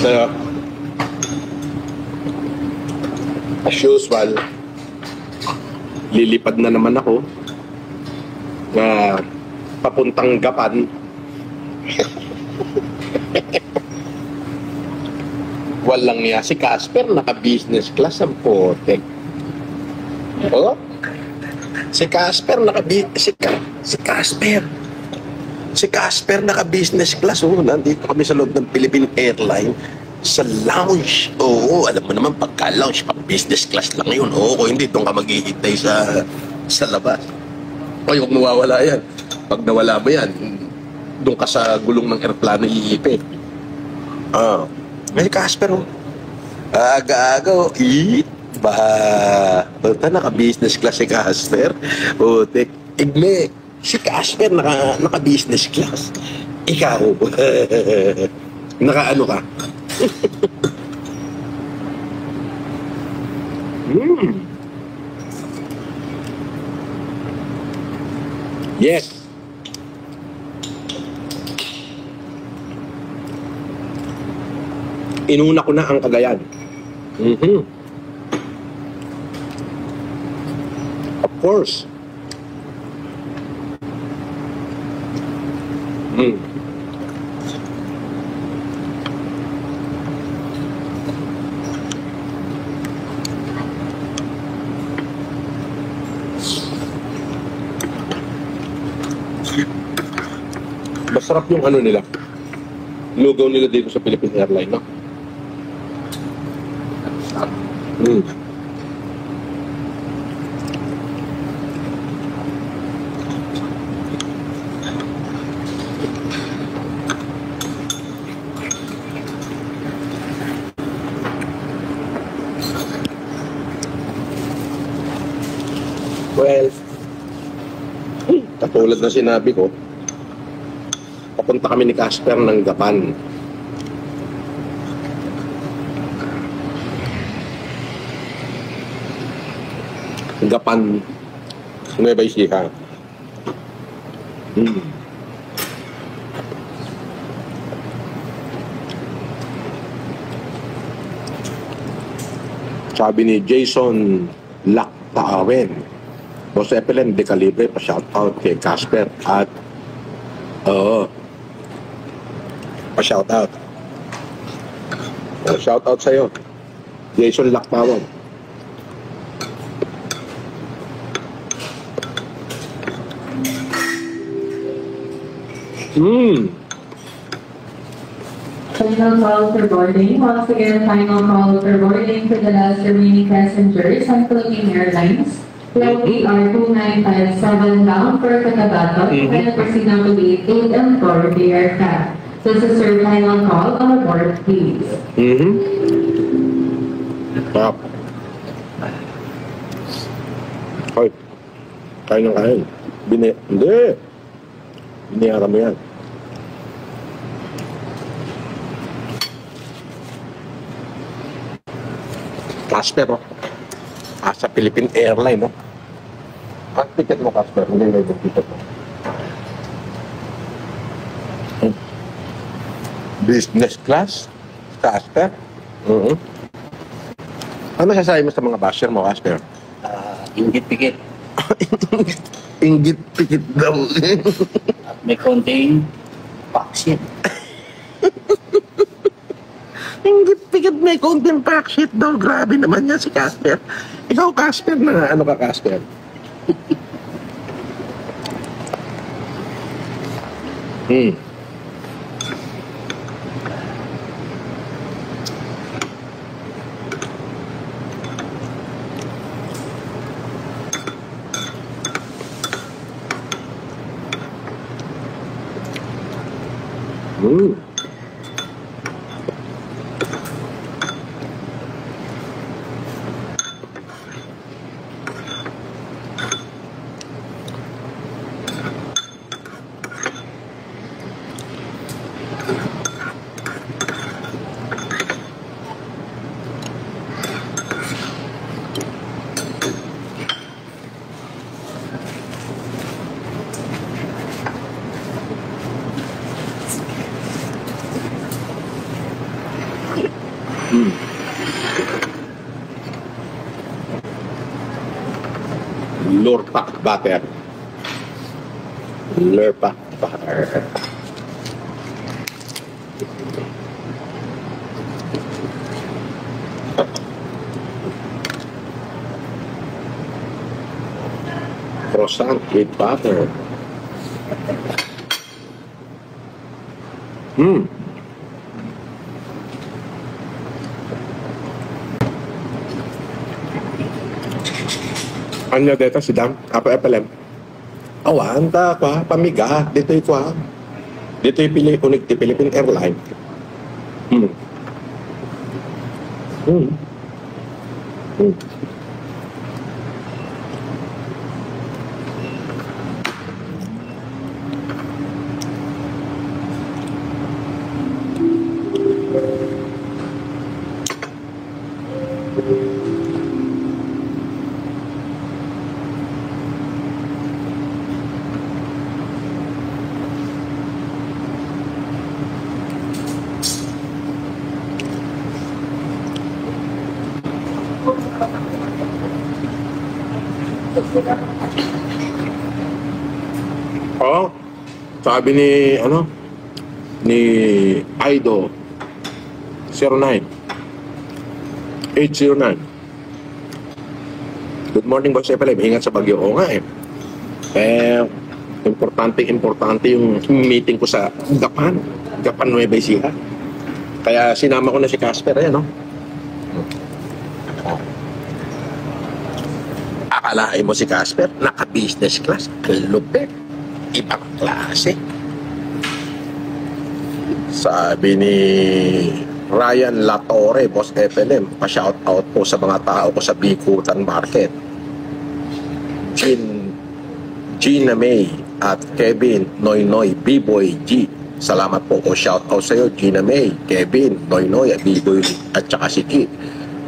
na as usual, lilipad na naman ako na papuntang Gapan. Walang niya si Casper, naka-business class ang potek. Oh? Si Casper naka-business class. Oh, nandito kami sa loob ng Philippine Airlines sa lounge. Oo, alam mo naman, pagka-lounge, pag-business class lang yun. Oo, kung hindi, doon ka maghihintay sa labas. O, huwag nawawala yan. Pag nawala mo yan, doon ka sa gulong ng aeroplano iipit. Ah, may Casper, oh. Aga-aga, oh. Basta naka-business class si Casper. O, igme, si Casper naka-business class. Ikaw, naka-ano ka? Yes. Inuna ko na ang Cagayan. Of course. Masarap yung ano nila. Lugaw nila dito sa Philippine Airlines, no? Well, katulad na sinabi ko, papunta kami ni Casper ng Gapan. Gapan, Nueva Ecija. Sabi ni Jason Lactawen, Boss Epelen de Calibre, pa-shoutout kay Casper at pa-shoutout. Shoutout sa'yo, Jason Lactawen. Final call for boarding. Once again, final call for boarding for the last remaining passengers on Philippine Airlines. Flight ER 2957 bound for Cotabato. And proceed now to gate 8 and 4 of the aircraft. This is your final call on board, please. Stop. Hoy, kain ng kain. Hindi. Biniyaran mo yan. Casper, oh. Sa Philippine Airlines, oh. Ang ticket mo, Casper. Hindi na yung ticket mo. Business class? Casper? Ano sasabi mo sa mga basher mo, Casper? Inggit-pikit. Inggit-pikit daw. At may konting paksit. Inggit-pikit, may konting paksit daw. Grabe naman yan si Casper. Ikaw, Casper, na ano ka, Casper? Lurpak butter. Lurpak butter. Croissant with butter. Anya dito si Dam, apa epelem. Awan ta kwa pamiga dito kwa. Dito pili unik ti Philippine Airlines. Oh, sabi ni ni Aido 09 809. Good morning, Boss Epelem. Ingat sa bagyo. Oo nga eh. Importante yung meeting ko sa Gapan Nueva Ecija. Kaya sinama ko na si Casper, ayan, no? Akalain mo si Casper, naka-business class, lupit, ibang klase. Sabi ni Ryan Latore, Boss Epelem, pa-shout out po sa mga tao ko sa Bikutan Market. Gina May at Kevin Noynoy, B-Boy G. Salamat po o shout out sa iyo, Gina May, Kevin Noynoy, B-Boy at saka si Ki.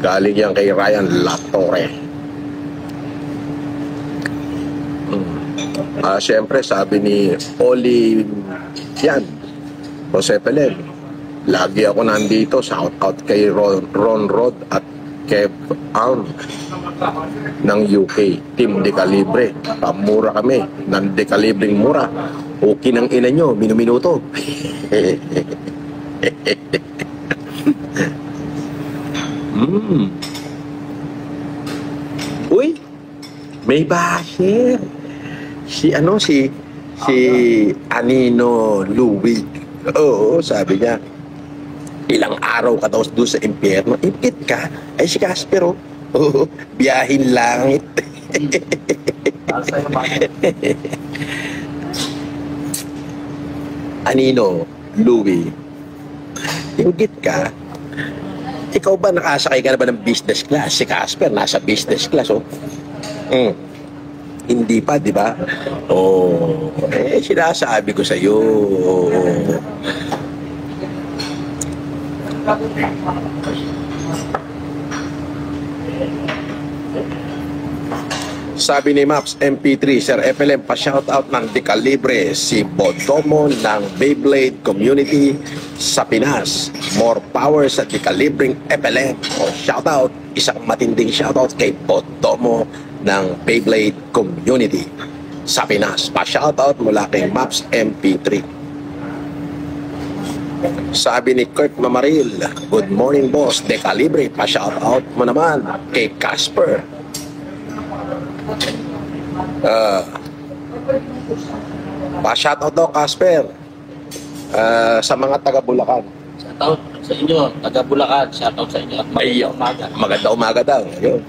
Galing yan kay Ryan Latore. Siyempre, sabi ni Oli yan, Jose Pelem, lagi ako nandito, shout out kay Ron Rod at Kev Arm ng UK, Team Decalibre. Pamura kami, ng Decalibreng mura. Okay ng ina nyo, minuminuto. Uy, may basher. Si Anino Louis. Oo, sabi niya, ilang araw ka daw doon sa impyerno. Impit ka? Ay, si Casper, oh, biyahin langit. Anino Louis, inggit ka? Ikaw ba nakasakay ka na ba ng business class? Si Casper nasa business class, oh. Hindi pa, di ba? Oh, sinasabi ko sa iyo. Sabi ni Maps MP3, Sir Epelem, pa-shoutout ng Decalibre, si Bodomo ng Beyblade Community sa Pinas. More power sa Decalibreng Epelem. O shoutout, isang matinding shoutout kay Bodomo ng Beyblade Community sa Pinas. Pa-shoutout mula kay Maps MP3. Sabi ni Kurt Mamaril, good morning boss, Decalibre, pa-shoutout mo naman kay Casper. Pa-shoutout daw Casper sa mga taga Bulacan. Shoutout sa inyo, taga Bulacan. Shoutout sa inyo. Magandang umaga. Magandang umaga daw. Ayun.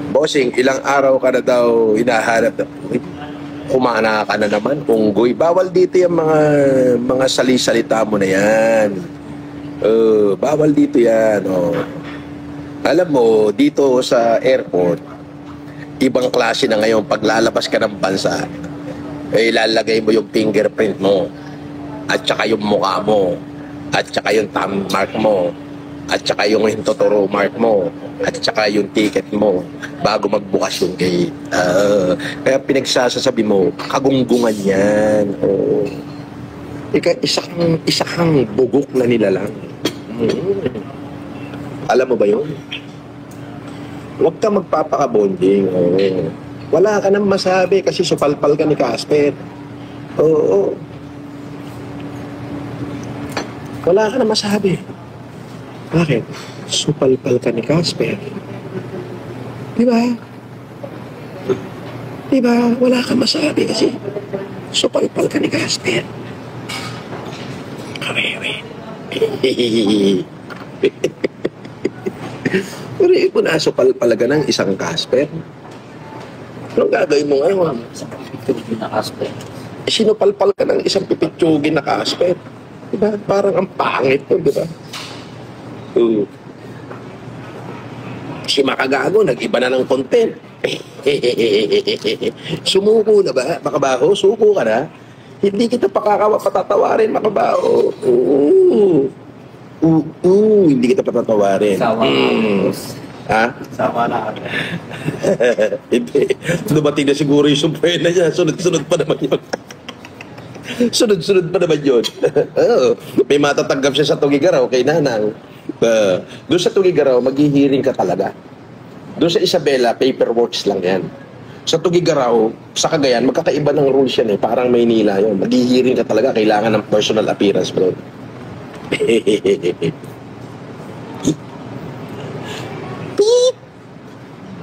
Bossing, ilang araw ka na daw hinahanap. Kumana ka na naman, unggoy. Bawal dito yung mga sali-salita mo na yan. Bawal dito yan. Oh. Alam mo, dito sa airport, ibang klase na ngayon. Pag lalabas ka ng bansa, ilalagay mo yung fingerprint mo, at saka yung mukha mo, at saka yung thumb mark mo, at saka yung hintotoro mark mo, at saka yung ticket mo bago magbukas yung gate. Kaya pinagsasasabi mo, kagunggungan yan. Oh. Isa kang bugok na nilalang. Alam mo ba yun? Huwag ka magpapakabonding. Oo. Wala ka nang masabi kasi supalpal ka ni Casper. Oo. Wala ka nang masabi. Bakit? Supalpal ka ni Casper. Diba? Diba? Wala ka masabi kasi supalpal ka ni Casper. Kawewe. Pero ito na supalpal ka ng isang Casper. Anong gagawin mo ngayon? Pipitugin na Casper. Sinupalpal ka ng isang pipitsugin na Casper. Diba? Parang ang pangit mo, diba? Si Makagago, nag-iba na ng content. Sumuko na ba? Makabaho, suko ka na? Hindi kita patatawarin, Makabaho. Hindi kita patatawarin. Sawa na. Ha? Sawa na. Hindi. Dumating na siguro yung sumpena niya. Sunod-sunod pa naman yun. Sunod-sunod pa naman yun. May matatanggap siya sa Tugigaraw kay Nanang. Doon sa Tugigaraw, maghihiring ka talaga. Doon sa Isabela, paperworks lang yan. Sa Tugigaraw, sa Cagayan, magkakaiba ng rules yan eh. Parang Maynila yun. Maghihiring ka talaga. Kailangan ng personal appearance bro. Beep!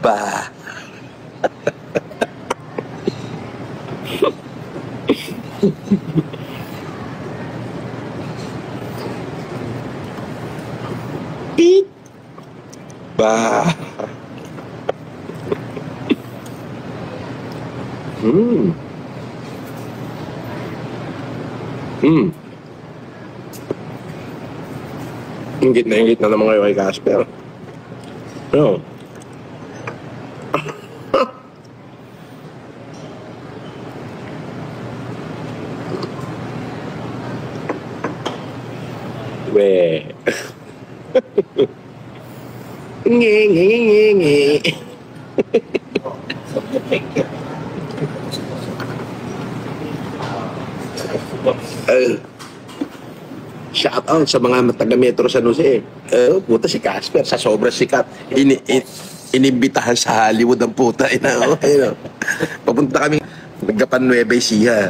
Ba? Beep! Ba? Ingit na naman kayo kay Casper. No. We. Nge. Shout out sa mga taga Metro San Jose. Puta si Casper sa sobrang sikat. Inimbitahan sa Hollywood ang puta. Papunta kami nagkapan Nueva Ecija.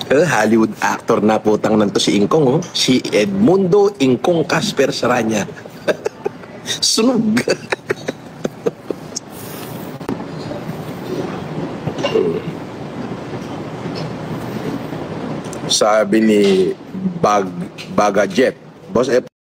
Hollywood actor na putang nanto si Ingkong. Si Edmundo Ingkong Casper Saranya. Sunog. Sabi ni Bagajet, Boss